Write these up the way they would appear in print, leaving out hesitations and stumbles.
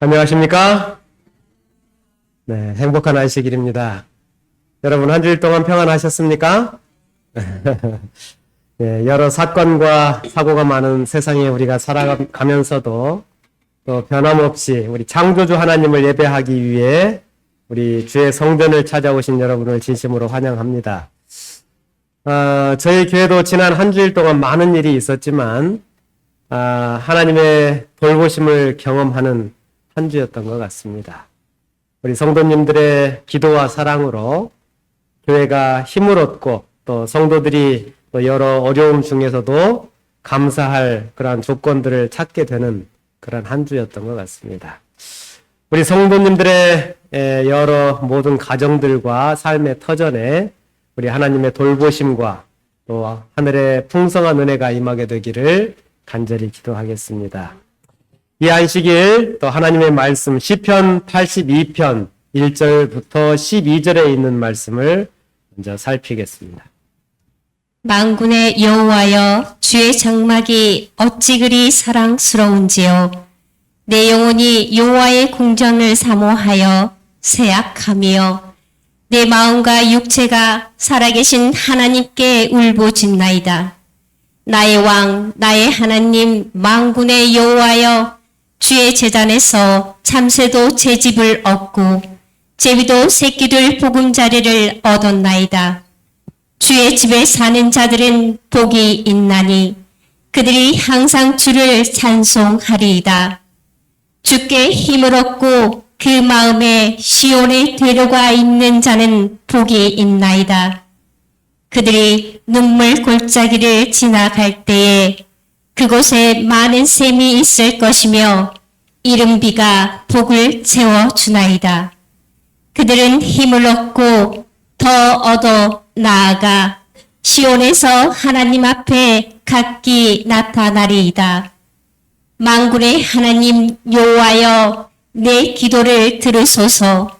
안녕하십니까? 네, 행복한 안식일입니다. 여러분 한 주일 동안 평안하셨습니까? 네, 여러 사건과 사고가 많은 세상에 우리가 살아가면서도 또 변함없이 우리 창조주 하나님을 예배하기 위해 우리 주의 성전을 찾아오신 여러분을 진심으로 환영합니다. 저희 교회도 지난 한 주일 동안 많은 일이 있었지만 하나님의 돌보심을 경험하는 한 주였던 것 같습니다. 우리 성도님들의 기도와 사랑으로 교회가 힘을 얻고 또 성도들이 또 여러 어려움 중에서도 감사할 그러한 조건들을 찾게 되는 그런 한 주였던 것 같습니다. 우리 성도님들의 여러 모든 가정들과 삶의 터전에 우리 하나님의 돌보심과 또 하늘의 풍성한 은혜가 임하게 되기를 간절히 기도하겠습니다. 이 안식일 또 하나님의 말씀 시편 82편 1절부터 12절에 있는 말씀을 먼저 살피겠습니다. 만군의 여호와여, 주의 장막이 어찌 그리 사랑스러운지요. 내 영혼이 여호와의 궁전을 사모하여 새약하며 내 마음과 육체가 살아계신 하나님께 울부짖나이다. 나의 왕, 나의 하나님, 만군의 여호와여, 주의 제단에서 참새도 제 집을 얻고 제비도 새끼들 보금자리를 얻었나이다. 주의 집에 사는 자들은 복이 있나니 그들이 항상 주를 찬송하리이다. 주께 힘을 얻고 그 마음에 시온의 되려가 있는 자는 복이 있나이다. 그들이 눈물 골짜기를 지나갈 때에 그곳에 많은 샘이 있을 것이며 이른비가 복을 채워주나이다. 그들은 힘을 얻고 더 얻어 나아가 시온에서 하나님 앞에 각기 나타나리이다. 만군의 하나님 여호와여, 내 기도를 들으소서.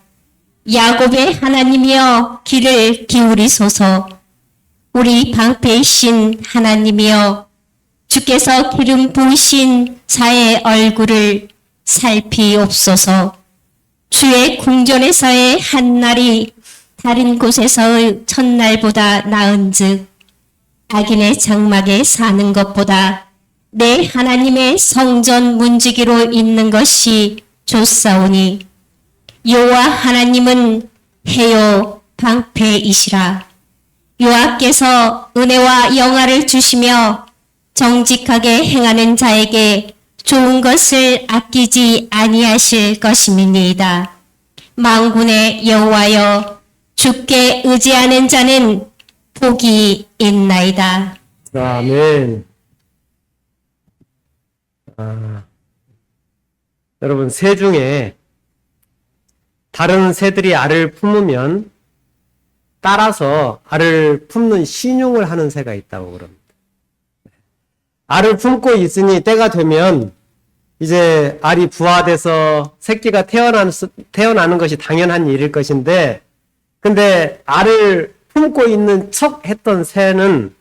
야곱의 하나님이여, 귀를 기울이소서. 우리 방패이신 하나님이여, 주께서 기름 부으신 자의 얼굴을 살피옵소서. 주의 궁전에서의 한날이 다른 곳에서의 첫날보다 나은즉 악인의 장막에 사는 것보다 내 하나님의 성전 문지기로 있는 것이 좋사오니 여호와 하나님은 해요 방패이시라. 여호와께서 은혜와 영화를 주시며 정직하게 행하는 자에게 좋은 것을 아끼지 아니하실 것임이니이다. 만군의 여호와여, 주께 의지하는 자는 복이 있나이다. 아멘. 여러분, 새 중에 다른 새들이 알을 품으면 따라서 알을 품는 신용을 하는 새가 있다고 그럽니다. 알을 품고 있으니 때가 되면 이제 알이 부화돼서 새끼가 태어나는 것이 당연한 일일 것인데, 근데 알을 품고 있는 척 했던 새는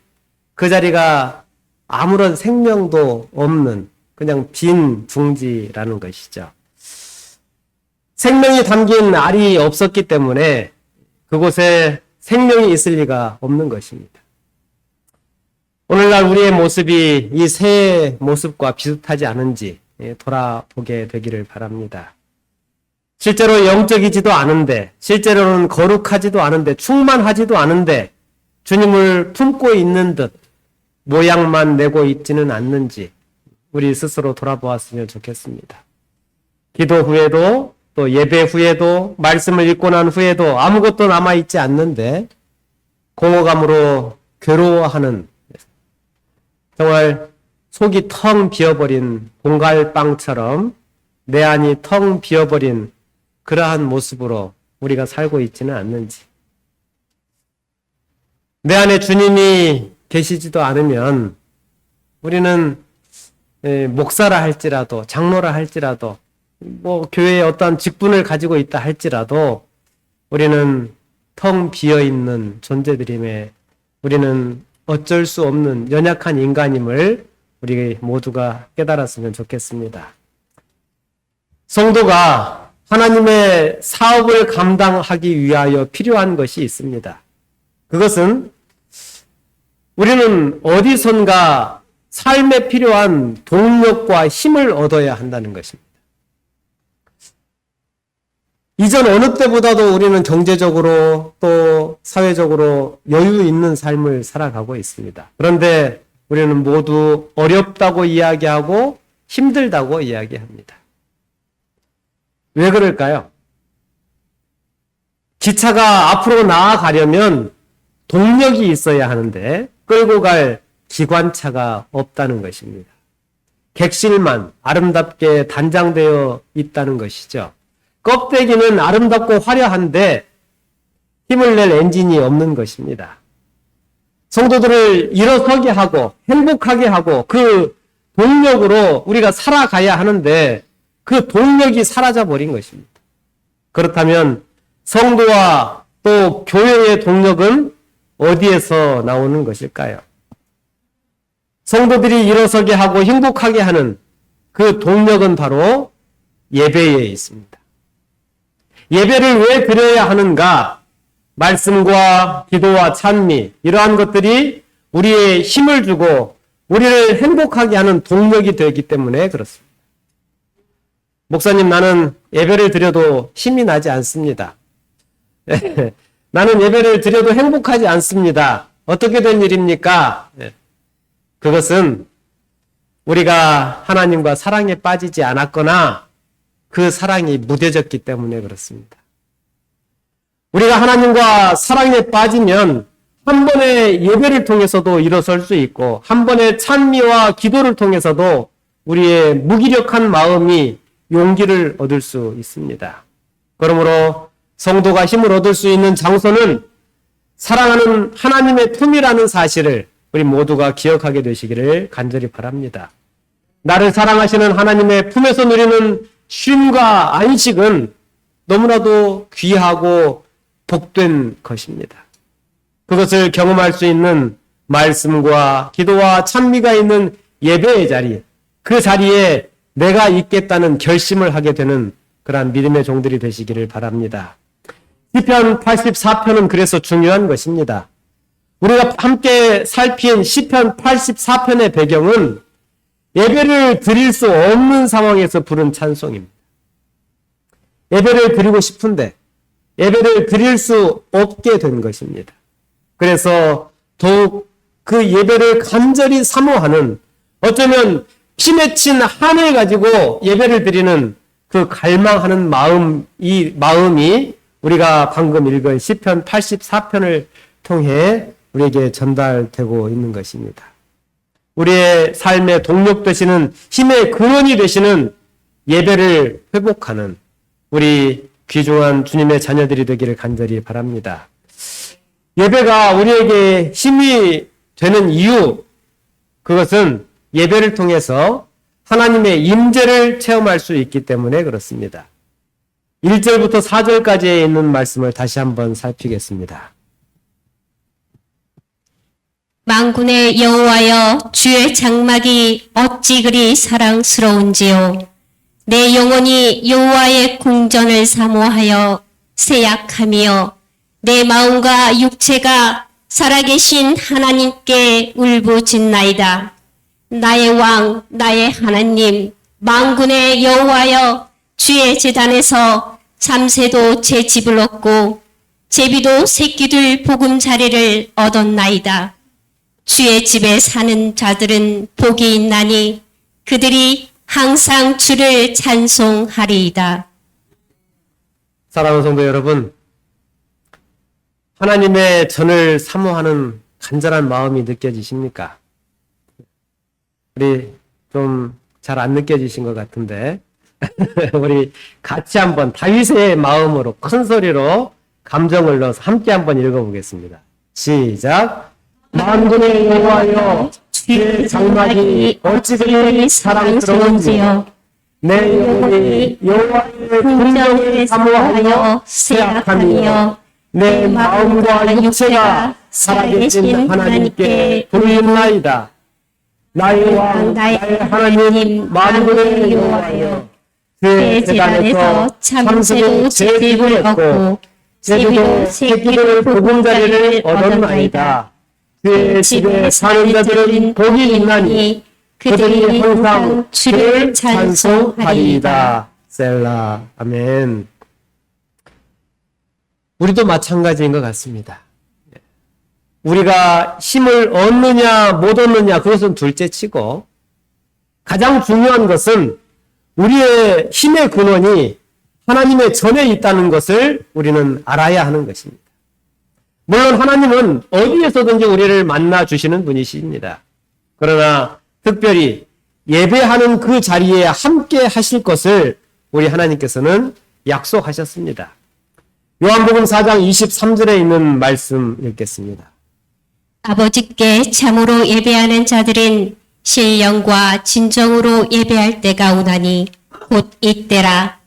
그 자리가 아무런 생명도 없는 그냥 빈 둥지라는 것이죠. 생명이 담긴 알이 없었기 때문에 그곳에 생명이 있을 리가 없는 것입니다. 오늘날 우리의 모습이 이 새의 모습과 비슷하지 않은지 돌아보게 되기를 바랍니다. 실제로 영적이지도 않은데, 실제로는 거룩하지도 않은데, 충만하지도 않은데 주님을 품고 있는 듯 모양만 내고 있지는 않는지 우리 스스로 돌아보았으면 좋겠습니다. 기도 후에도 또 예배 후에도 말씀을 읽고 난 후에도 아무것도 남아있지 않는데 공허감으로 괴로워하는, 정말 속이 텅 비어버린 공갈빵처럼 내 안이 텅 비어버린 그러한 모습으로 우리가 살고 있지는 않는지, 내 안에 주님이 계시지도 않으면 우리는 목사라 할지라도 장로라 할지라도 교회에 어떤 직분을 가지고 있다 할지라도 우리는 텅 비어있는 존재들임에 우리는 어쩔 수 없는 연약한 인간임을 우리 모두가 깨달았으면 좋겠습니다. 성도가 하나님의 사업을 감당하기 위하여 필요한 것이 있습니다. 그것은 우리는 어디선가 삶에 필요한 동력과 힘을 얻어야 한다는 것입니다. 이전 어느 때보다도 우리는 경제적으로 또 사회적으로 여유 있는 삶을 살아가고 있습니다. 그런데 우리는 모두 어렵다고 이야기하고 힘들다고 이야기합니다. 왜 그럴까요? 기차가 앞으로 나아가려면 동력이 있어야 하는데 끌고 갈 기관차가 없다는 것입니다. 객실만 아름답게 단장되어 있다는 것이죠. 껍데기는 아름답고 화려한데 힘을 낼 엔진이 없는 것입니다. 성도들을 일어서게 하고 행복하게 하고 그 동력으로 우리가 살아가야 하는데 그 동력이 사라져 버린 것입니다. 그렇다면 성도와 또 교회의 동력은 어디에서 나오는 것일까요? 성도들이 일어서게 하고 행복하게 하는 그 동력은 바로 예배에 있습니다. 예배를 왜 드려야 하는가? 말씀과 기도와 찬미, 이러한 것들이 우리의 힘을 주고 우리를 행복하게 하는 동력이 되기 때문에 그렇습니다. 목사님, 나는 예배를 드려도 힘이 나지 않습니다. 나는 예배를 드려도 행복하지 않습니다. 어떻게 된 일입니까? 그것은 우리가 하나님과 사랑에 빠지지 않았거나 그 사랑이 무뎌졌기 때문에 그렇습니다. 우리가 하나님과 사랑에 빠지면 한 번의 예배를 통해서도 일어설 수 있고 한 번의 찬미와 기도를 통해서도 우리의 무기력한 마음이 용기를 얻을 수 있습니다. 그러므로 성도가 힘을 얻을 수 있는 장소는 사랑하는 하나님의 품이라는 사실을 우리 모두가 기억하게 되시기를 간절히 바랍니다. 나를 사랑하시는 하나님의 품에서 누리는 쉼과 안식은 너무나도 귀하고 복된 것입니다. 그것을 경험할 수 있는 말씀과 기도와 찬미가 있는 예배의 자리, 그 자리에 내가 있겠다는 결심을 하게 되는 그러한 믿음의 종들이 되시기를 바랍니다. 시편 84편은 그래서 중요한 것입니다. 우리가 함께 살핀 시편 84편의 배경은 예배를 드릴 수 없는 상황에서 부른 찬송입니다. 예배를 드리고 싶은데 예배를 드릴 수 없게 된 것입니다. 그래서 더욱 그 예배를 간절히 사모하는, 어쩌면 피 맺힌 한을 가지고 예배를 드리는 그 갈망하는 마음, 이 마음이 우리가 방금 읽은 시편 84편을 통해 우리에게 전달되고 있는 것입니다. 우리의 삶의 동력 되시는, 힘의 근원이 되시는 예배를 회복하는 우리 귀중한 주님의 자녀들이 되기를 간절히 바랍니다. 예배가 우리에게 힘이 되는 이유, 그것은 예배를 통해서 하나님의 임재를 체험할 수 있기 때문에 그렇습니다. 1절부터 4절까지에 있는 말씀을 다시 한번 살피겠습니다. 만군의 여호와여, 주의 장막이 어찌 그리 사랑스러운지요. 내 영혼이 여호와의 궁전을 사모하여 세약하며 내 마음과 육체가 살아계신 하나님께 울부짖나이다. 나의 왕, 나의 하나님, 만군의 여호와여, 주의 제단에서 참새도 제 집을 얻고 제비도 새끼들 보금자리를 얻었나이다. 주의 집에 사는 자들은 복이 있나니 그들이 항상 주를 찬송하리이다. 사랑하는 성도 여러분, 하나님의 전을 사모하는 간절한 마음이 느껴지십니까? 우리 좀 잘 안 느껴지신 것 같은데 우리 같이 한번 다윗의 마음으로 큰 소리로 감정을 넣어서 함께 한번 읽어보겠습니다. 시작. 만군의 여호와여, 주의 장막이 어찌 그리 사랑스러운지요. 내 영혼이 여호와의 궁정을 사모하여 세약하며 내 마음과 육체가 살아계신 하나님께 부르짖나이다. 나의 왕, 나의 하나님, 만군의 여호와여, 그의 재단에서 참새도 제집을 얻고 제비도 새끼를 보금자리를 얻었나이다. 그의 집에 사는 자들은 복이 있나니 그들이 항상 주를 찬송하리이다. 셀라. 아멘. 우리도 마찬가지인 것 같습니다. 우리가 힘을 얻느냐 못 얻느냐 그것은 둘째치고 가장 중요한 것은 우리의 힘의 근원이 하나님의 전에 있다는 것을 우리는 알아야 하는 것입니다. 물론 하나님은 어디에서든지 우리를 만나 주시는 분이십니다. 그러나 특별히 예배하는 그 자리에 함께 하실 것을 우리 하나님께서는 약속하셨습니다. 요한복음 4장 23절에 있는 말씀 읽겠습니다. 아버지께 참으로 예배하는 자들은 신령과 진정으로 예배할 때가 오나니 곧 이때라.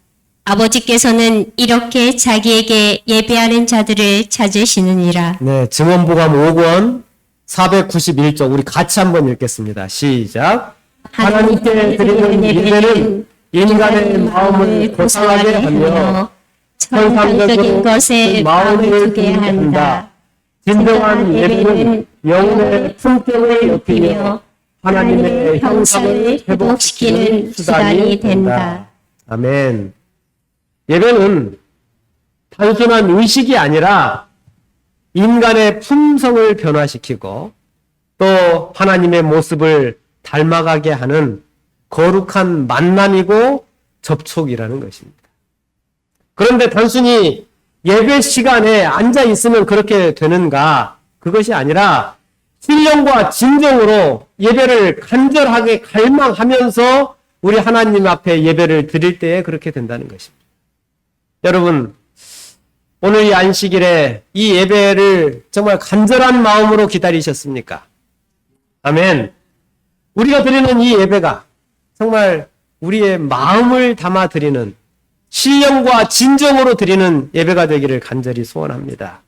아버지께서는 이렇게 자기에게 예배하는 자들을 찾으시느니라. 네, 증언보감 5권 491쪽 우리 같이 한번 읽겠습니다. 시작. 하나님께 드리는 예배는 인간의 마음을 고상하게 하며 천상적인 것에 마음을 두게 한다. 진정한 예배는 영혼의 품격을 높이며 하나님의 형상을 회복시키는 수단이 된다. 아멘. 예배는 단순한 의식이 아니라 인간의 품성을 변화시키고 또 하나님의 모습을 닮아가게 하는 거룩한 만남이고 접촉이라는 것입니다. 그런데 단순히 예배 시간에 앉아 있으면 그렇게 되는가? 그것이 아니라 신령과 진정으로 예배를 간절하게 갈망하면서 우리 하나님 앞에 예배를 드릴 때에 그렇게 된다는 것입니다. 여러분, 오늘 이 안식일에 이 예배를 정말 간절한 마음으로 기다리셨습니까? 아멘. 우리가 드리는 이 예배가 정말 우리의 마음을 담아 드리는 신령과 진정으로 드리는 예배가 되기를 간절히 소원합니다.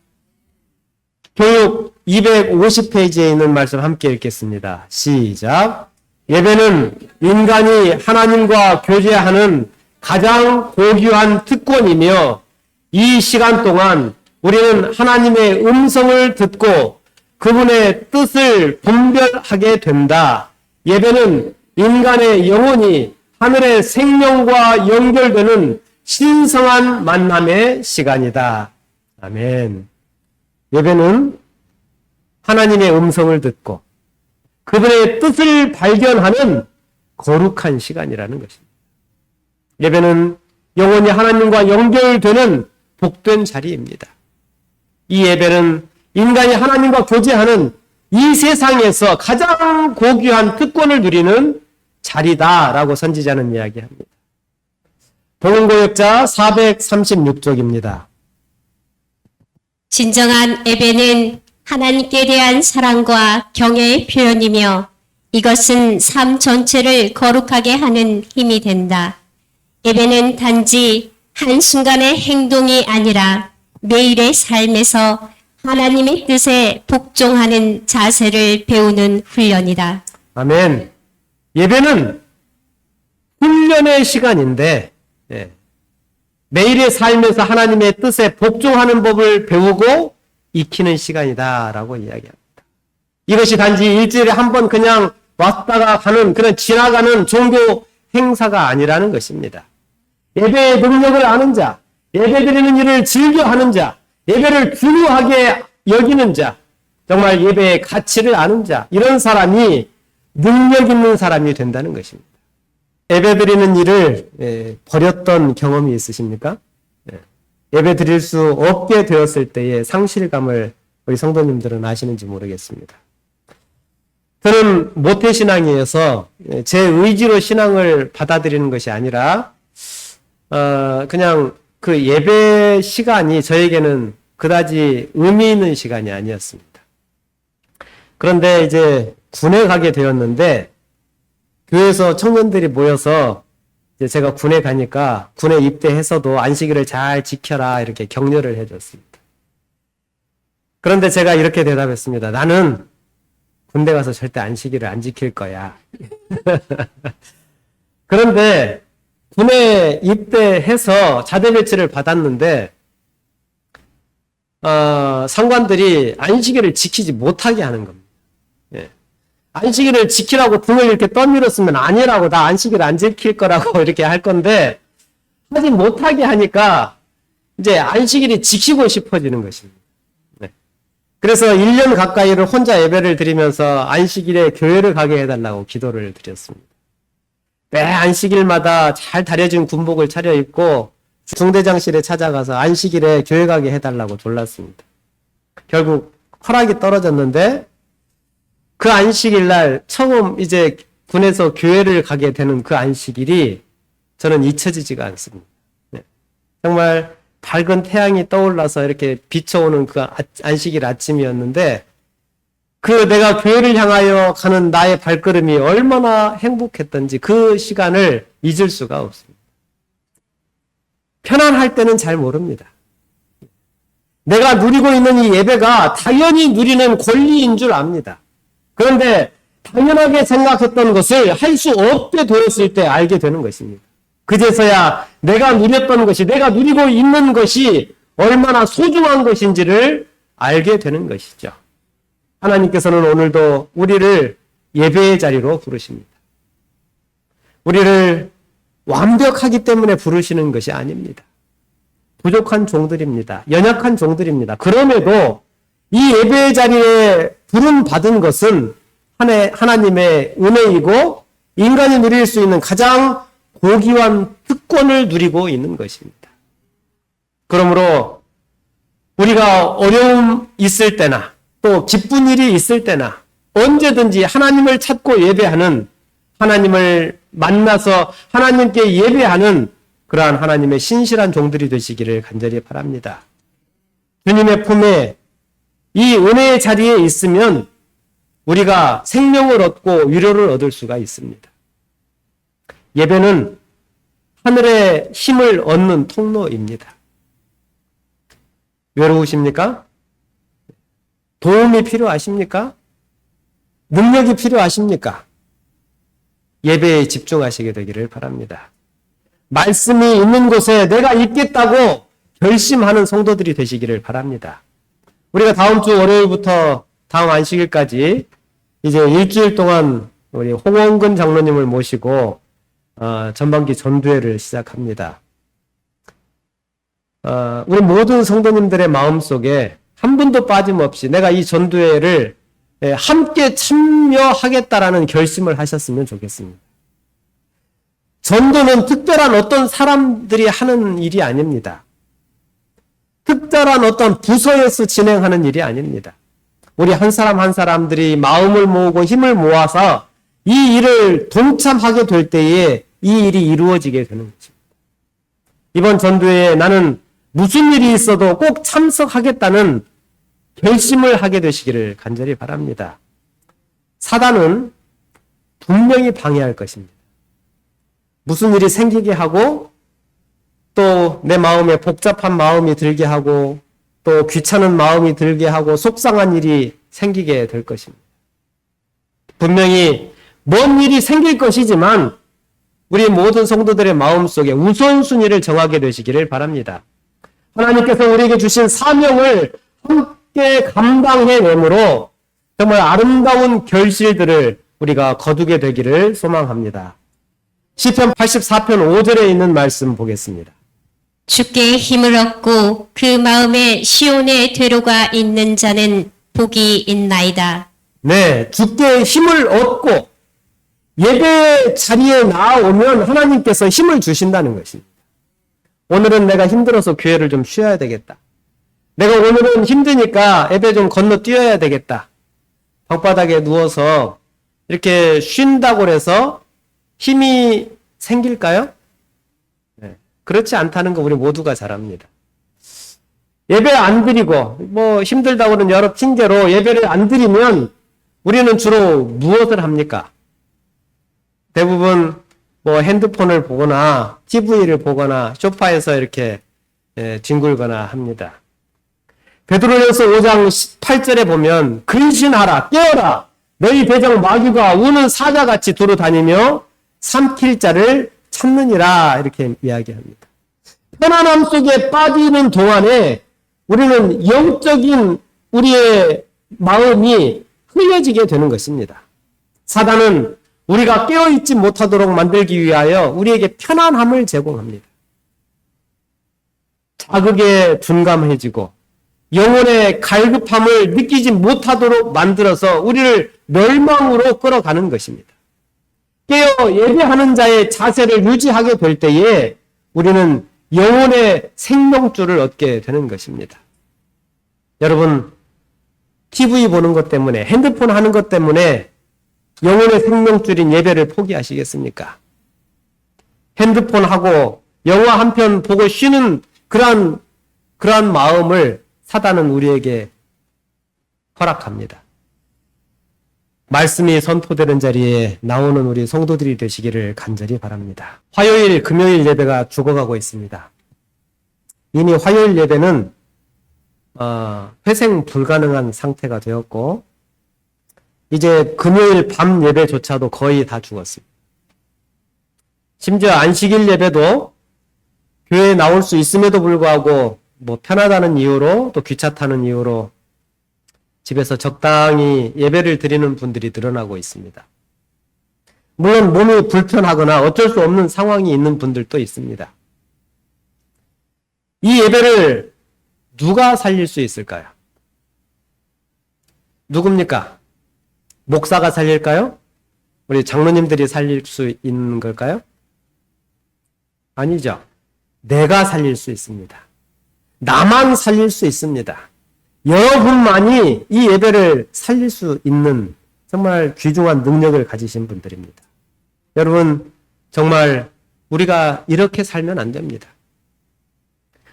교육 250페이지에 있는 말씀 함께 읽겠습니다. 시작. 예배는 인간이 하나님과 교제하는 가장 고귀한 특권이며 이 시간 동안 우리는 하나님의 음성을 듣고 그분의 뜻을 분별하게 된다. 예배는 인간의 영혼이 하늘의 생명과 연결되는 신성한 만남의 시간이다. 아멘. 예배는 하나님의 음성을 듣고 그분의 뜻을 발견하는 거룩한 시간이라는 것입니다. 예배는 영원히 하나님과 연결되는 복된 자리입니다. 이 예배는 인간이 하나님과 교제하는 이 세상에서 가장 고귀한 특권을 누리는 자리다라고 선지자는 이야기합니다. 복음고역자 436쪽입니다. 진정한 예배는 하나님께 대한 사랑과 경외의 표현이며 이것은 삶 전체를 거룩하게 하는 힘이 된다. 예배는 단지 한순간의 행동이 아니라 매일의 삶에서 하나님의 뜻에 복종하는 자세를 배우는 훈련이다. 아멘. 예배는 훈련의 시간인데 매일의 삶에서 하나님의 뜻에 복종하는 법을 배우고 익히는 시간이다라고 이야기합니다. 이것이 단지 일주일에 한 번 그냥 왔다가 가는 그런 지나가는 종교 행사가 아니라는 것입니다. 예배의 능력을 아는 자, 예배드리는 일을 즐겨하는 자, 예배를 중요하게 여기는 자, 정말 예배의 가치를 아는 자, 이런 사람이 능력 있는 사람이 된다는 것입니다. 예배드리는 일을 버렸던 경험이 있으십니까? 예배 드릴 수 없게 되었을 때의 상실감을 우리 성도님들은 아시는지 모르겠습니다. 저는 모태신앙이어서 제 의지로 신앙을 받아들이는 것이 아니라 그냥 그 예배 시간이 저에게는 그다지 의미 있는 시간이 아니었습니다. 그런데 이제 군에 가게 되었는데 교회에서 청년들이 모여서 이제 제가 군에 가니까 군에 입대해서도 안식일을 잘 지켜라 이렇게 격려를 해줬습니다. 그런데 제가 이렇게 대답했습니다. 나는 군대 가서 절대 안식일을 안 지킬 거야. 그런데 군에 입대해서 자대 배치를 받았는데 상관들이 안식일을 지키지 못하게 하는 겁니다. 예. 안식일을 지키라고 등을 이렇게 떠밀었으면 아니라고, 나 안식일 안 지킬 거라고 이렇게 할 건데 하지 못하게 하니까 이제 안식일이 지키고 싶어지는 것입니다. 네. 그래서 1년 가까이를 혼자 예배를 드리면서 안식일에 교회를 가게 해달라고 기도를 드렸습니다. 매 안식일마다 잘 다려진 군복을 차려입고 중대장실에 찾아가서 안식일에 교회 가게 해달라고 졸랐습니다. 결국 허락이 떨어졌는데 그 안식일 날 처음 이제 군에서 교회를 가게 되는 그 안식일이 저는 잊혀지지가 않습니다. 네. 정말 밝은 태양이 떠올라서 이렇게 비춰오는 그 안식일 아침이었는데 그 내가 교회를 향하여 가는 나의 발걸음이 얼마나 행복했던지 그 시간을 잊을 수가 없습니다. 편안할 때는 잘 모릅니다. 내가 누리고 있는 이 예배가 당연히 누리는 권리인 줄 압니다. 그런데 당연하게 생각했던 것을 할 수 없게 되었을 때 알게 되는 것입니다. 그제서야 내가 누렸던 것이, 내가 누리고 있는 것이 얼마나 소중한 것인지를 알게 되는 것이죠. 하나님께서는 오늘도 우리를 예배의 자리로 부르십니다. 우리를 완벽하기 때문에 부르시는 것이 아닙니다. 부족한 종들입니다. 연약한 종들입니다. 그럼에도 이 예배의 자리에 부름받은 것은 하나님의 은혜이고 인간이 누릴 수 있는 가장 고귀한 특권을 누리고 있는 것입니다. 그러므로 우리가 어려움 있을 때나 또 기쁜 일이 있을 때나 언제든지 하나님을 찾고 예배하는, 하나님을 만나서 하나님께 예배하는 그러한 하나님의 신실한 종들이 되시기를 간절히 바랍니다. 주님의 품에 이 은혜의 자리에 있으면 우리가 생명을 얻고 위로를 얻을 수가 있습니다. 예배는 하늘의 힘을 얻는 통로입니다. 외로우십니까? 도움이 필요하십니까? 능력이 필요하십니까? 예배에 집중하시게 되기를 바랍니다. 말씀이 있는 곳에 내가 있겠다고 결심하는 성도들이 되시기를 바랍니다. 우리가 다음 주 월요일부터 다음 안식일까지 이제 일주일 동안 우리 홍원근 장로님을 모시고 전반기 전도회를 시작합니다. 우리 모든 성도님들의 마음속에 한 분도 빠짐없이 내가 이 전도회를 함께 참여하겠다라는 결심을 하셨으면 좋겠습니다. 전도는 특별한 어떤 사람들이 하는 일이 아닙니다. 특별한 어떤 부서에서 진행하는 일이 아닙니다. 우리 한 사람 한 사람들이 마음을 모으고 힘을 모아서 이 일을 동참하게 될 때에 이 일이 이루어지게 되는 것입니다. 이번 전도회에 나는 무슨 일이 있어도 꼭 참석하겠다는 결심을 하게 되시기를 간절히 바랍니다. 사단은 분명히 방해할 것입니다. 무슨 일이 생기게 하고 또 내 마음에 복잡한 마음이 들게 하고 또 귀찮은 마음이 들게 하고 속상한 일이 생기게 될 것입니다. 분명히 먼 일이 생길 것이지만 우리 모든 성도들의 마음속에 우선순위를 정하게 되시기를 바랍니다. 하나님께서 우리에게 주신 사명을 함께 감당해내므로 정말 아름다운 결실들을 우리가 거두게 되기를 소망합니다. 시편 84편 5절에 있는 말씀 보겠습니다. 주께 힘을 얻고 그 마음에 시온의 퇴로가 있는 자는 복이 있나이다. 네, 주께 힘을 얻고 예배 자리에 나오면 하나님께서 힘을 주신다는 것입니다. 오늘은 내가 힘들어서 교회를 좀 쉬어야 되겠다. 내가 오늘은 힘드니까 예배 좀 건너뛰어야 되겠다. 방바닥에 누워서 이렇게 쉰다고 해서 힘이 생길까요? 네, 그렇지 않다는 거 우리 모두가 잘 압니다. 예배 안 드리고 뭐 힘들다고는 여러 핑계로 예배를 안 드리면 우리는 주로 무엇을 합니까? 대부분 뭐 핸드폰을 보거나 TV를 보거나 소파에서 이렇게 뒹굴거나 합니다. 베드로전서 5장 8절에 보면 근신하라 깨어라 너희 대장 마귀가 우는 사자같이 두루 다니며 삼킬 자를 찾느니라 이렇게 이야기합니다. 편안함 속에 빠지는 동안에 우리는 영적인 우리의 마음이 흐려지게 되는 것입니다. 사단은 우리가 깨어있지 못하도록 만들기 위하여 우리에게 편안함을 제공합니다. 자극에 둔감해지고 영혼의 갈급함을 느끼지 못하도록 만들어서 우리를 멸망으로 끌어가는 것입니다. 깨어 예배하는 자의 자세를 유지하게 될 때에 우리는 영혼의 생명줄을 얻게 되는 것입니다. 여러분, TV 보는 것 때문에, 핸드폰 하는 것 때문에 영혼의 생명줄인 예배를 포기하시겠습니까? 핸드폰하고 영화 한 편 보고 쉬는 그러한 마음을 사단은 우리에게 허락합니다. 말씀이 선포되는 자리에 나오는 우리 성도들이 되시기를 간절히 바랍니다. 화요일, 금요일 예배가 죽어가고 있습니다. 이미 화요일 예배는 회생 불가능한 상태가 되었고 이제 금요일 밤 예배조차도 거의 다 죽었습니다. 심지어 안식일 예배도 교회에 나올 수 있음에도 불구하고 편하다는 이유로 또 귀찮다는 이유로 집에서 적당히 예배를 드리는 분들이 늘어나고 있습니다. 물론 몸이 불편하거나 어쩔 수 없는 상황이 있는 분들도 있습니다. 이 예배를 누가 살릴 수 있을까요? 누굽니까? 목사가 살릴까요? 우리 장로님들이 살릴 수 있는 걸까요? 아니죠. 내가 살릴 수 있습니다. 나만 살릴 수 있습니다. 여러분만이 이 예배를 살릴 수 있는 정말 귀중한 능력을 가지신 분들입니다. 여러분, 정말 우리가 이렇게 살면 안 됩니다.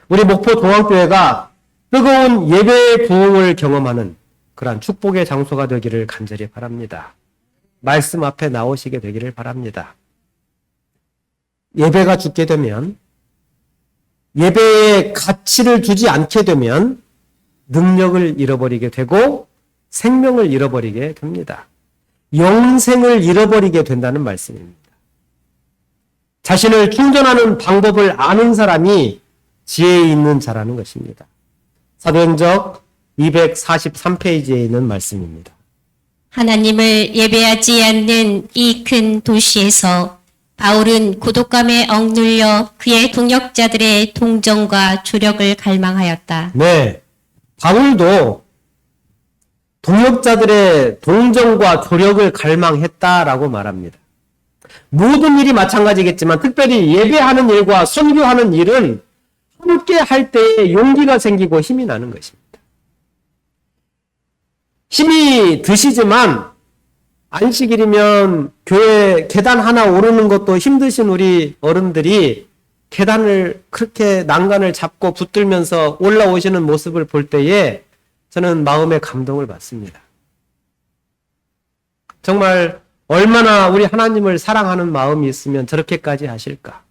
우리 목포 동안교회가 뜨거운 예배의 부흥을 경험하는 그러한 축복의 장소가 되기를 간절히 바랍니다. 말씀 앞에 나오시게 되기를 바랍니다. 예배가 죽게 되면, 예배에 가치를 두지 않게 되면 능력을 잃어버리게 되고 생명을 잃어버리게 됩니다. 영생을 잃어버리게 된다는 말씀입니다. 자신을 충전하는 방법을 아는 사람이 지혜 있는 자라는 것입니다. 사도행적 243페이지에 있는 말씀입니다. 하나님을 예배하지 않는 이 큰 도시에서 바울은 고독감에 억눌려 그의 동역자들의 동정과 조력을 갈망하였다. 네, 바울도 동역자들의 동정과 조력을 갈망했다라고 말합니다. 모든 일이 마찬가지겠지만 특별히 예배하는 일과 선교하는 일은 함께 할 때에 용기가 생기고 힘이 나는 것입니다. 힘이 드시지만 안식일이면 교회 계단 하나 오르는 것도 힘드신 우리 어른들이 계단을 그렇게 난간을 잡고 붙들면서 올라오시는 모습을 볼 때에 저는 마음의 감동을 받습니다. 정말 얼마나 우리 하나님을 사랑하는 마음이 있으면 저렇게까지 하실까?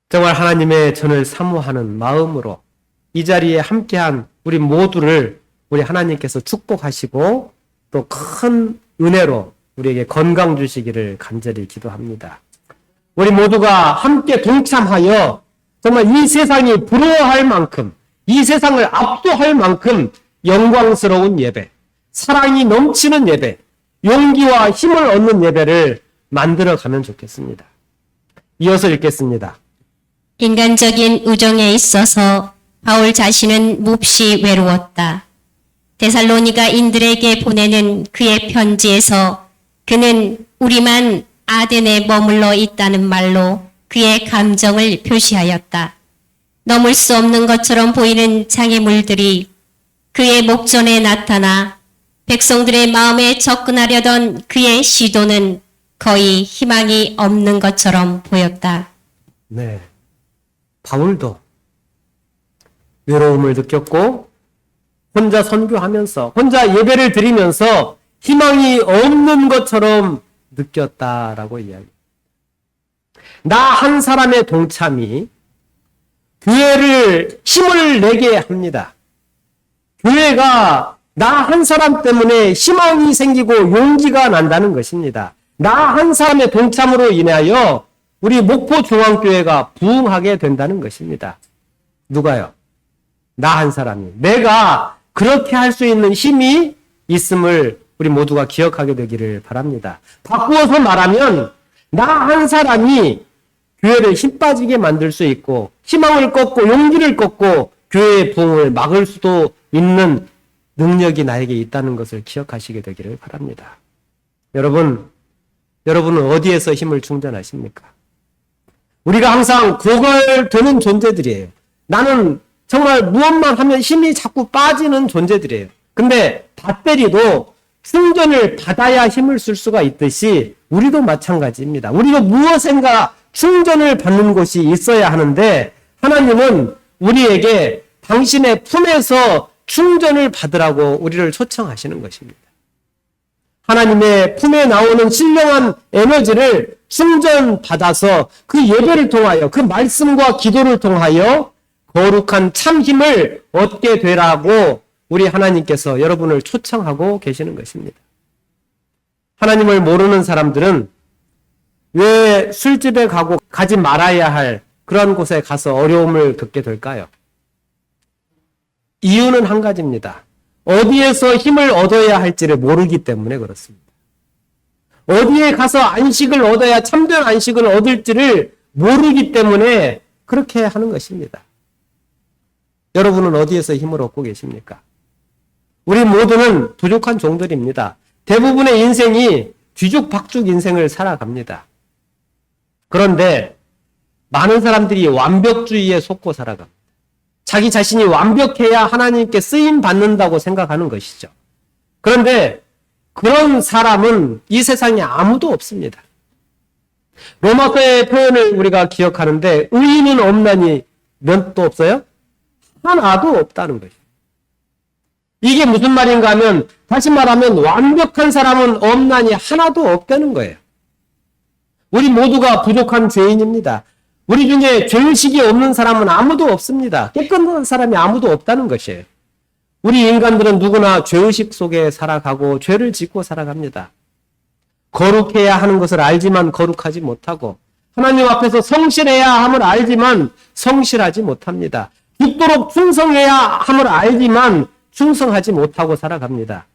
정말 하나님의 전을 사모하는 마음으로 이 자리에 함께한 우리 모두를 우리 하나님께서 축복하시고 또 큰 은혜로 우리에게 건강 주시기를 간절히 기도합니다. 우리 모두가 함께 동참하여 정말 이 세상이 부러워할 만큼, 이 세상을 압도할 만큼 영광스러운 예배, 사랑이 넘치는 예배, 용기와 힘을 얻는 예배를 만들어가면 좋겠습니다. 이어서 읽겠습니다. 인간적인 우정에 있어서 바울 자신은 몹시 외로웠다. 데살로니가인들에게 보내는 그의 편지에서 그는 우리만 아덴에 머물러 있다는 말로 그의 감정을 표시하였다. 넘을 수 없는 것처럼 보이는 장애물들이 그의 목전에 나타나 백성들의 마음에 접근하려던 그의 시도는 거의 희망이 없는 것처럼 보였다. 네, 바울도 외로움을 느꼈고 혼자 선교하면서 혼자 예배를 드리면서 희망이 없는 것처럼 느꼈다라고 이야기합니다. 나 한 사람의 동참이 교회를 힘을 내게 합니다. 교회가 나 한 사람 때문에 희망이 생기고 용기가 난다는 것입니다. 나 한 사람의 동참으로 인하여 우리 목포중앙교회가 부흥하게 된다는 것입니다. 누가요? 나 한 사람이. 내가 그렇게 할 수 있는 힘이 있음을 우리 모두가 기억하게 되기를 바랍니다. 바꾸어서 말하면 나 한 사람이 교회를 힘 빠지게 만들 수 있고 희망을 꺾고 용기를 꺾고 교회의 부흥을 막을 수도 있는 능력이 나에게 있다는 것을 기억하시게 되기를 바랍니다. 여러분은 어디에서 힘을 충전하십니까? 우리가 항상 고갈되는 존재들이에요. 나는 정말 무엇만 하면 힘이 자꾸 빠지는 존재들이에요. 근데 배터리도 충전을 받아야 힘을 쓸 수가 있듯이 우리도 마찬가지입니다. 우리도 무엇인가 충전을 받는 곳이 있어야 하는데 하나님은 우리에게 당신의 품에서 충전을 받으라고 우리를 초청하시는 것입니다. 하나님의 품에 나오는 신령한 에너지를 충전받아서 그 예배를 통하여 그 말씀과 기도를 통하여 거룩한 참 힘을 얻게 되라고 우리 하나님께서 여러분을 초청하고 계시는 것입니다. 하나님을 모르는 사람들은 왜 술집에 가지 말아야 할 그런 곳에 가서 어려움을 겪게 될까요? 이유는 한 가지입니다. 어디에서 힘을 얻어야 할지를 모르기 때문에 그렇습니다. 어디에 가서 안식을 얻어야 참된 안식을 얻을지를 모르기 때문에 그렇게 하는 것입니다. 여러분은 어디에서 힘을 얻고 계십니까? 우리 모두는 부족한 종들입니다. 대부분의 인생이 뒤죽박죽 인생을 살아갑니다. 그런데 많은 사람들이 완벽주의에 속고 살아갑니다. 자기 자신이 완벽해야 하나님께 쓰임 받는다고 생각하는 것이죠. 그런데 그런 사람은 이 세상에 아무도 없습니다. 로마서의 표현을 우리가 기억하는데 의인은 없나니 몇도 없어요? 하나도 없다는 것이죠. 이게 무슨 말인가 하면 다시 말하면 완벽한 사람은 없나니 하나도 없다는 거예요. 우리 모두가 부족한 죄인입니다. 우리 중에 죄의식이 없는 사람은 아무도 없습니다. 깨끗한 사람이 아무도 없다는 것이에요. 우리 인간들은 누구나 죄의식 속에 살아가고 죄를 짓고 살아갑니다. 거룩해야 하는 것을 알지만 거룩하지 못하고 하나님 앞에서 성실해야 함을 알지만 성실하지 못합니다. 죽도록 충성해야 함을 알지만 충성하지 못하고 살아갑니다.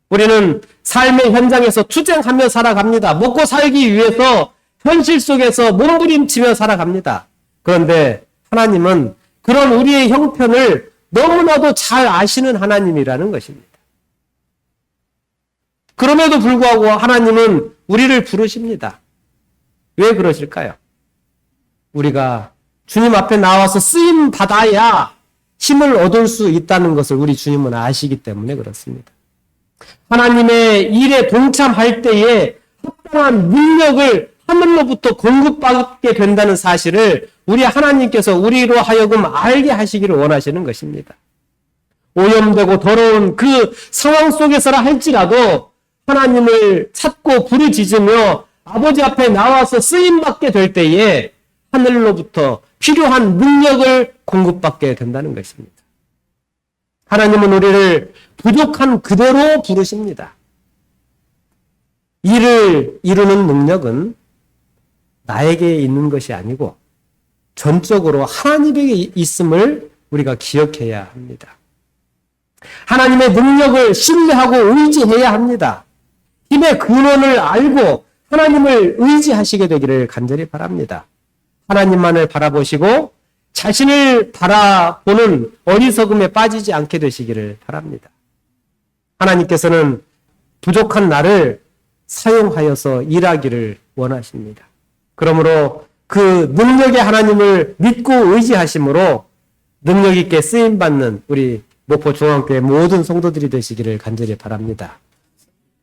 우리는 삶의 현장에서 투쟁하며 살아갑니다. 먹고 살기 위해서 현실 속에서 몸부림치며 살아갑니다. 그런데 하나님은 그런 우리의 형편을 너무나도 잘 아시는 하나님이라는 것입니다. 그럼에도 불구하고 하나님은 우리를 부르십니다. 왜 그러실까요? 우리가 주님 앞에 나와서 쓰임 받아야 힘을 얻을 수 있다는 것을 우리 주님은 아시기 때문에 그렇습니다. 하나님의 일에 동참할 때에 합당한 능력을 하늘로부터 공급받게 된다는 사실을 우리 하나님께서 우리로 하여금 알게 하시기를 원하시는 것입니다. 오염되고 더러운 그 상황 속에서라 할지라도 하나님을 찾고 부르짖으며 아버지 앞에 나와서 쓰임받게 될 때에 하늘로부터 필요한 능력을 공급받게 된다는 것입니다. 하나님은 우리를 부족한 그대로 부르십니다. 일을 이루는 능력은 나에게 있는 것이 아니고 전적으로 하나님에게 있음을 우리가 기억해야 합니다. 하나님의 능력을 신뢰하고 의지해야 합니다. 힘의 근원을 알고 하나님을 의지하시게 되기를 간절히 바랍니다. 하나님만을 바라보시고 자신을 바라보는 어리석음에 빠지지 않게 되시기를 바랍니다. 하나님께서는 부족한 나를 사용하여서 일하기를 원하십니다. 그러므로 그 능력의 하나님을 믿고 의지하심으로 능력 있게 쓰임받는 우리 목포중앙교회 모든 성도들이 되시기를 간절히 바랍니다.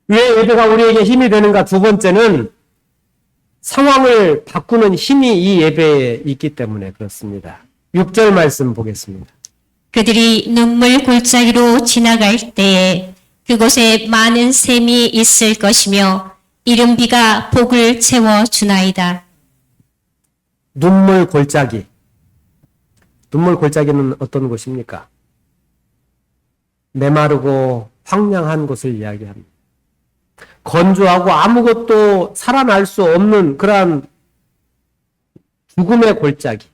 왜 예배가 우리에게 힘이 되는가? 두 번째는 상황을 바꾸는 힘이 이 예배에 있기 때문에 그렇습니다. 6절 말씀 보겠습니다. 그들이 눈물 골짜기로 지나갈 때에 그곳에 많은 샘이 있을 것이며 이른 비가 복을 채워주나이다. 눈물 골짜기. 눈물 골짜기는 어떤 곳입니까? 메마르고 황량한 곳을 이야기합니다. 건조하고 아무것도 살아날 수 없는 그러한 죽음의 골짜기.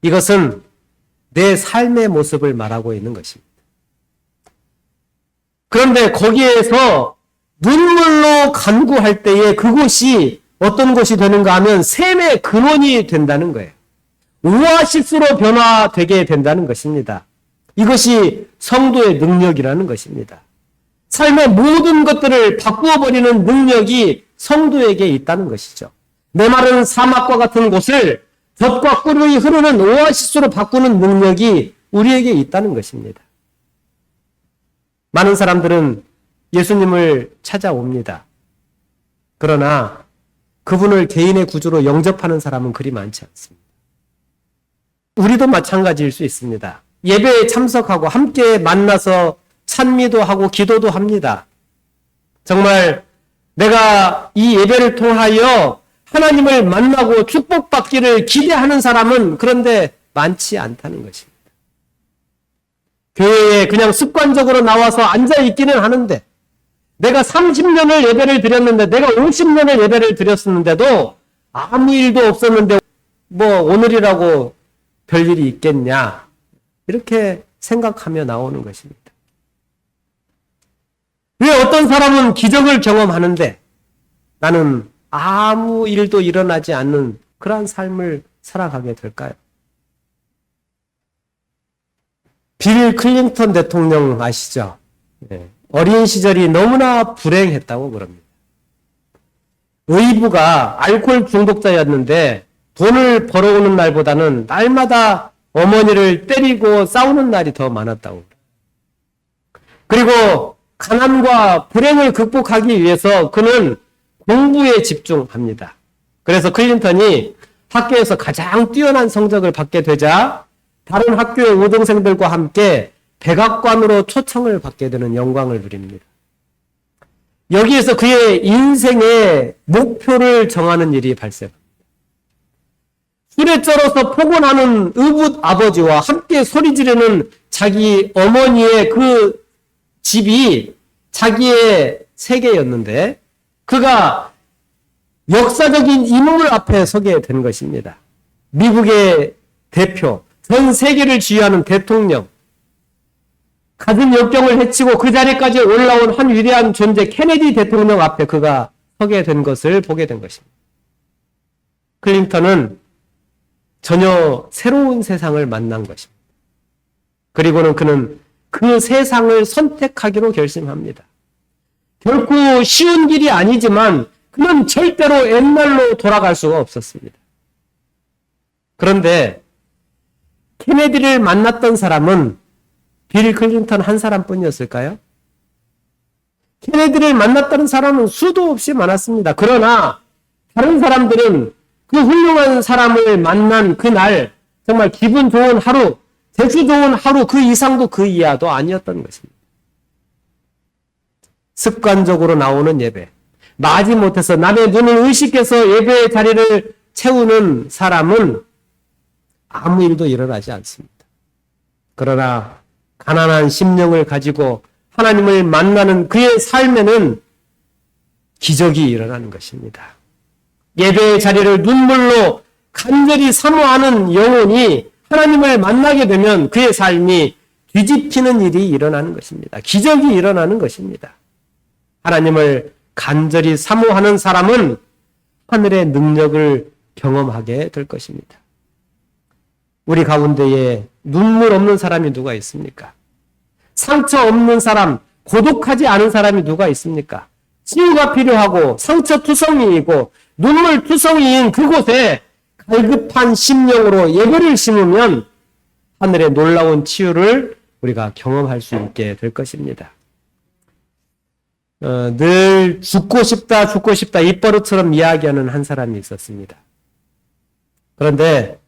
이것은 내 삶의 모습을 말하고 있는 것입니다. 그런데 거기에서 눈물로 간구할 때에 그곳이 어떤 곳이 되는가 하면 샘의 근원이 된다는 거예요. 오아시스로 변화되게 된다는 것입니다. 이것이 성도의 능력이라는 것입니다. 삶의 모든 것들을 바꾸어버리는 능력이 성도에게 있다는 것이죠. 메마른 사막과 같은 곳을 젖과 꿀이 흐르는 오아시스로 바꾸는 능력이 우리에게 있다는 것입니다. 많은 사람들은 예수님을 찾아옵니다. 그러나 그분을 개인의 구주로 영접하는 사람은 그리 많지 않습니다. 우리도 마찬가지일 수 있습니다. 예배에 참석하고 함께 만나서 찬미도 하고 기도도 합니다. 정말 내가 이 예배를 통하여 하나님을 만나고 축복받기를 기대하는 사람은 그런데 많지 않다는 것입니다. 교회에 그냥 습관적으로 나와서 앉아있기는 하는데 내가 30년을 예배를 드렸는데 내가 50년을 예배를 드렸었는데도 아무 일도 없었는데 뭐 오늘이라고 별일이 있겠냐 이렇게 생각하며 나오는 것입니다. 왜 어떤 사람은 기적을 경험하는데 나는 아무 일도 일어나지 않는 그러한 삶을 살아가게 될까요? 빌 클린턴 대통령 아시죠? 어린 시절이 너무나 불행했다고 그럽니다. 의부가 알코올 중독자였는데 돈을 벌어오는 날보다는 날마다 어머니를 때리고 싸우는 날이 더 많았다고. 그리고 가난과 불행을 극복하기 위해서 그는 공부에 집중합니다. 그래서 클린턴이 학교에서 가장 뛰어난 성적을 받게 되자 다른 학교의 우등생들과 함께 백악관으로 초청을 받게 되는 영광을 누립니다. 여기에서 그의 인생의 목표를 정하는 일이 발생합니다. 술에 쩔어서 폭언하는 의붓 아버지와 함께 소리 지르는 자기 어머니의 그 집이 자기의 세계였는데 그가 역사적인 인물 앞에 서게 된 것입니다. 미국의 대표, 전 세계를 지휘하는 대통령, 가진 역경을 헤치고 그 자리까지 올라온 한 위대한 존재 케네디 대통령 앞에 그가 서게 된 것을 보게 된 것입니다. 클린턴은 전혀 새로운 세상을 만난 것입니다. 그리고는 그는 그 세상을 선택하기로 결심합니다. 결코 쉬운 길이 아니지만 그는 절대로 옛날로 돌아갈 수가 없었습니다. 그런데 케네디를 만났던 사람은 빌 클린턴 한 사람뿐이었을까요? 케네디를 만났다는 사람은 수도 없이 많았습니다. 그러나 다른 사람들은 그 훌륭한 사람을 만난 그날 정말 기분 좋은 하루, 재수 좋은 하루 그 이상도 그 이하도 아니었던 것입니다. 습관적으로 나오는 예배, 마지못해서 남의 눈을 의식해서 예배의 자리를 채우는 사람은 아무 일도 일어나지 않습니다. 그러나 가난한 심령을 가지고 하나님을 만나는 그의 삶에는 기적이 일어나는 것입니다. 예배의 자리를 눈물로 간절히 사모하는 영혼이 하나님을 만나게 되면 그의 삶이 뒤집히는 일이 일어나는 것입니다. 기적이 일어나는 것입니다. 하나님을 간절히 사모하는 사람은 하늘의 능력을 경험하게 될 것입니다. 우리 가운데에 눈물 없는 사람이 누가 있습니까? 상처 없는 사람, 고독하지 않은 사람이 누가 있습니까? 치유가 필요하고 상처투성이이고 눈물투성이인 그곳에 갈급한 심령으로 예배를 심으면 하늘의 놀라운 치유를 우리가 경험할 수 있게 될 것입니다. 늘 죽고 싶다 입버릇처럼 이야기하는 한 사람이 있었습니다. 그런데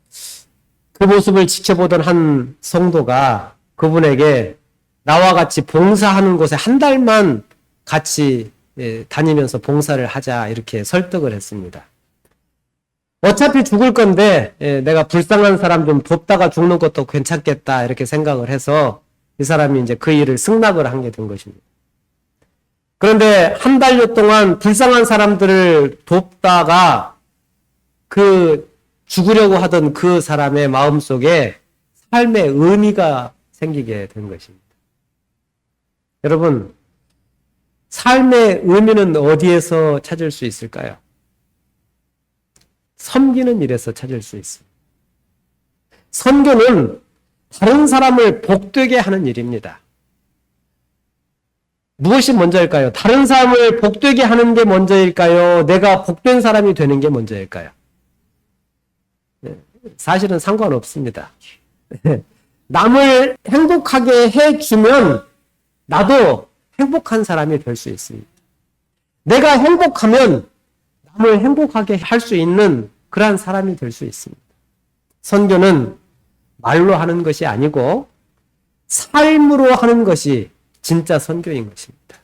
그 모습을 지켜보던 한 성도가 그분에게 나와 같이 봉사하는 곳에 한 달만 같이 다니면서 봉사를 하자 이렇게 설득을 했습니다. 어차피 죽을 건데 내가 불쌍한 사람 좀 돕다가 죽는 것도 괜찮겠다 이렇게 생각을 해서 이 사람이 이제 그 일을 승낙을 하게 된 것입니다. 그런데 한 달여 동안 불쌍한 사람들을 돕다가 죽으려고 하던 그 사람의 마음속에 삶의 의미가 생기게 된 것입니다. 여러분, 삶의 의미는 어디에서 찾을 수 있을까요? 섬기는 일에서 찾을 수 있습니다. 선교는 다른 사람을 복되게 하는 일입니다. 무엇이 먼저일까요? 다른 사람을 복되게 하는 게 먼저일까요? 내가 복된 사람이 되는 게 먼저일까요? 사실은 상관없습니다. 남을 행복하게 해주면 나도 행복한 사람이 될 수 있습니다. 내가 행복하면 남을 행복하게 할 수 있는 그러한 사람이 될 수 있습니다. 선교는 말로 하는 것이 아니고 삶으로 하는 것이 진짜 선교인 것입니다.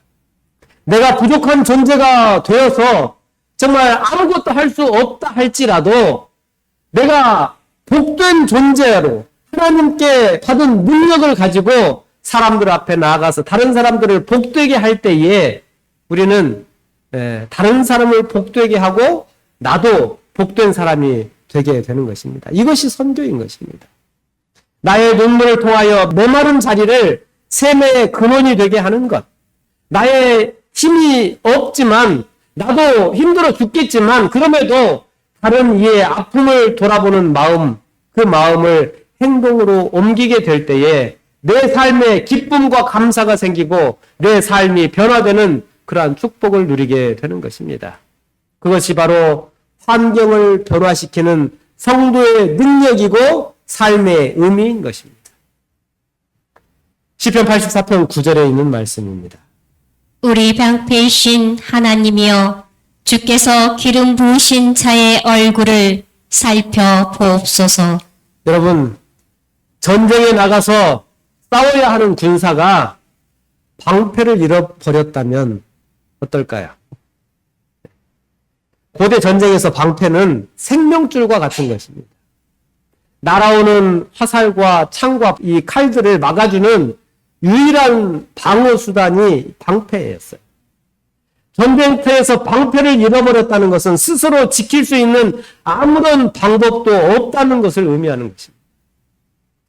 내가 부족한 존재가 되어서 정말 아무것도 할 수 없다 할지라도 내가 복된 존재로 하나님께 받은 능력을 가지고 사람들 앞에 나아가서 다른 사람들을 복되게 할 때에 우리는 다른 사람을 복되게 하고 나도 복된 사람이 되게 되는 것입니다. 이것이 선교인 것입니다. 나의 눈물을 통하여 메마른 자리를 샘의 근원이 되게 하는 것. 나의 힘이 없지만 나도 힘들어 죽겠지만 그럼에도 다른 이의 아픔을 돌아보는 마음, 그 마음을 행동으로 옮기게 될 때에 내 삶에 기쁨과 감사가 생기고 내 삶이 변화되는 그러한 축복을 누리게 되는 것입니다. 그것이 바로 환경을 변화시키는 성도의 능력이고 삶의 의미인 것입니다. 시편 84편 9절에 있는 말씀입니다. 우리 방패이신 하나님이여 주께서 기름 부으신 자의 얼굴을 살펴보옵소서. 여러분, 전쟁에 나가서 싸워야 하는 군사가 방패를 잃어버렸다면 어떨까요? 고대 전쟁에서 방패는 생명줄과 같은 것입니다. 날아오는 화살과 창과 이 칼들을 막아주는 유일한 방어 수단이 방패였어요. 전쟁터에서 방패를 잃어버렸다는 것은 스스로 지킬 수 있는 아무런 방법도 없다는 것을 의미하는 것입니다.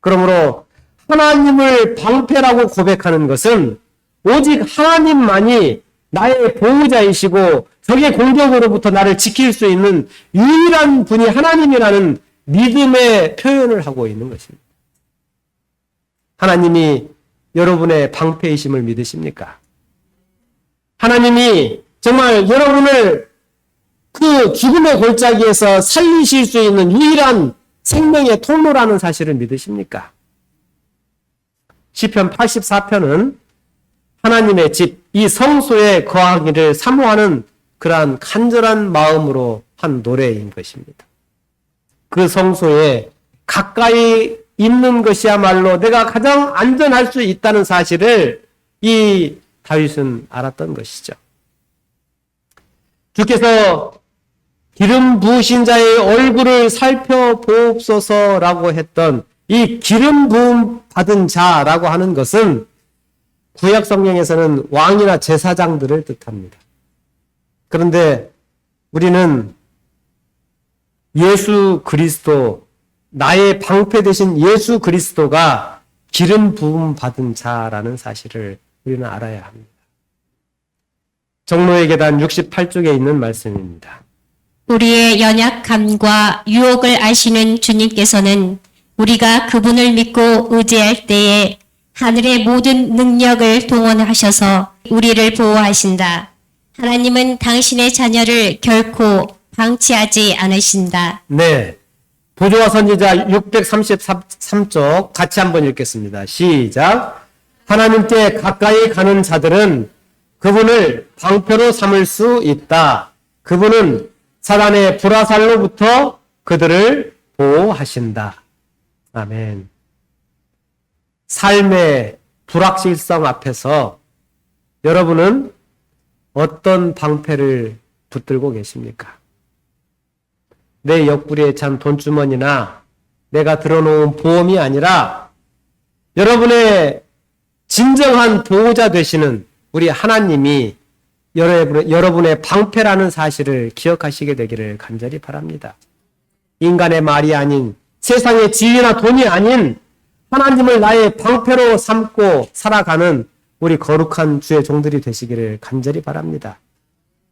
그러므로 하나님을 방패라고 고백하는 것은 오직 하나님만이 나의 보호자이시고 적의 공격으로부터 나를 지킬 수 있는 유일한 분이 하나님이라는 믿음의 표현을 하고 있는 것입니다. 하나님이 여러분의 방패이심을 믿으십니까? 하나님이 정말 여러분을 그 죽음의 골짜기에서 살리실 수 있는 유일한 생명의 통로라는 사실을 믿으십니까? 시편 84편은 하나님의 집, 이 성소에 거하기를 사모하는 그러한 간절한 마음으로 한 노래인 것입니다. 그 성소에 가까이 있는 것이야말로 내가 가장 안전할 수 있다는 사실을 이 다윗은 알았던 것이죠. 주께서 기름 부으신 자의 얼굴을 살펴보옵소서라고 했던 이 기름 부음 받은 자라고 하는 것은 구약 성경에서는 왕이나 제사장들을 뜻합니다. 그런데 우리는 예수 그리스도, 나의 방패 되신 예수 그리스도가 기름 부음 받은 자라는 사실을 우리는 알아야 합니다. 종로의 계단 68쪽에 있는 말씀입니다. 우리의 연약함과 유혹을 아시는 주님께서는 우리가 그분을 믿고 의지할 때에 하늘의 모든 능력을 동원하셔서 우리를 보호하신다. 하나님은 당신의 자녀를 결코 방치하지 않으신다. 네. 보조와 선지자 633쪽 같이 한번 읽겠습니다. 시작. 하나님께 가까이 가는 자들은 그분을 방패로 삼을 수 있다. 그분은 사단의 불화살로부터 그들을 보호하신다. 아멘. 삶의 불확실성 앞에서 여러분은 어떤 방패를 붙들고 계십니까? 내 옆구리에 찬 돈주머니나 내가 들어놓은 보험이 아니라 여러분의 진정한 보호자 되시는 우리 하나님이 여러분의 방패라는 사실을 기억하시게 되기를 간절히 바랍니다. 인간의 말이 아닌, 세상의 지위나 돈이 아닌 하나님을 나의 방패로 삼고 살아가는 우리 거룩한 주의 종들이 되시기를 간절히 바랍니다.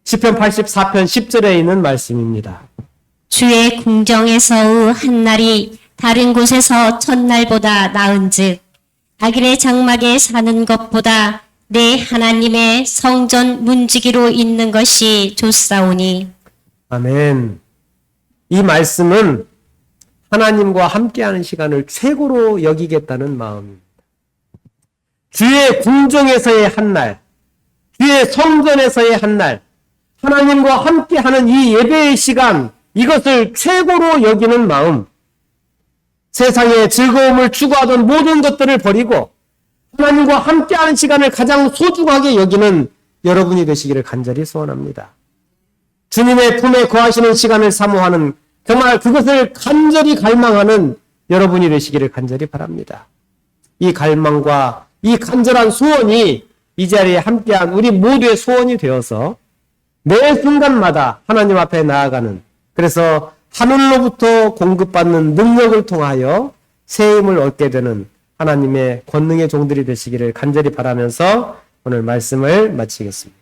시편 84편 10절에 있는 말씀입니다. 주의 궁정에서의 한 날이 다른 곳에서 첫날보다 나은즉 악인의 장막에 사는 것보다 내 하나님의 성전 문지기로 있는 것이 좋사오니. 아멘. 이 말씀은 하나님과 함께하는 시간을 최고로 여기겠다는 마음입니다. 주의 궁정에서의 한 날, 주의 성전에서의 한 날, 하나님과 함께하는 이 예배의 시간, 이것을 최고로 여기는 마음, 세상의 즐거움을 추구하던 모든 것들을 버리고 하나님과 함께하는 시간을 가장 소중하게 여기는 여러분이 되시기를 간절히 소원합니다. 주님의 품에 거하시는 시간을 사모하는, 정말 그것을 간절히 갈망하는 여러분이 되시기를 간절히 바랍니다. 이 갈망과 이 간절한 소원이 이 자리에 함께한 우리 모두의 소원이 되어서 매 순간마다 하나님 앞에 나아가는, 그래서 하늘로부터 공급받는 능력을 통하여 새 힘을 얻게 되는 하나님의 권능의 종들이 되시기를 간절히 바라면서 오늘 말씀을 마치겠습니다.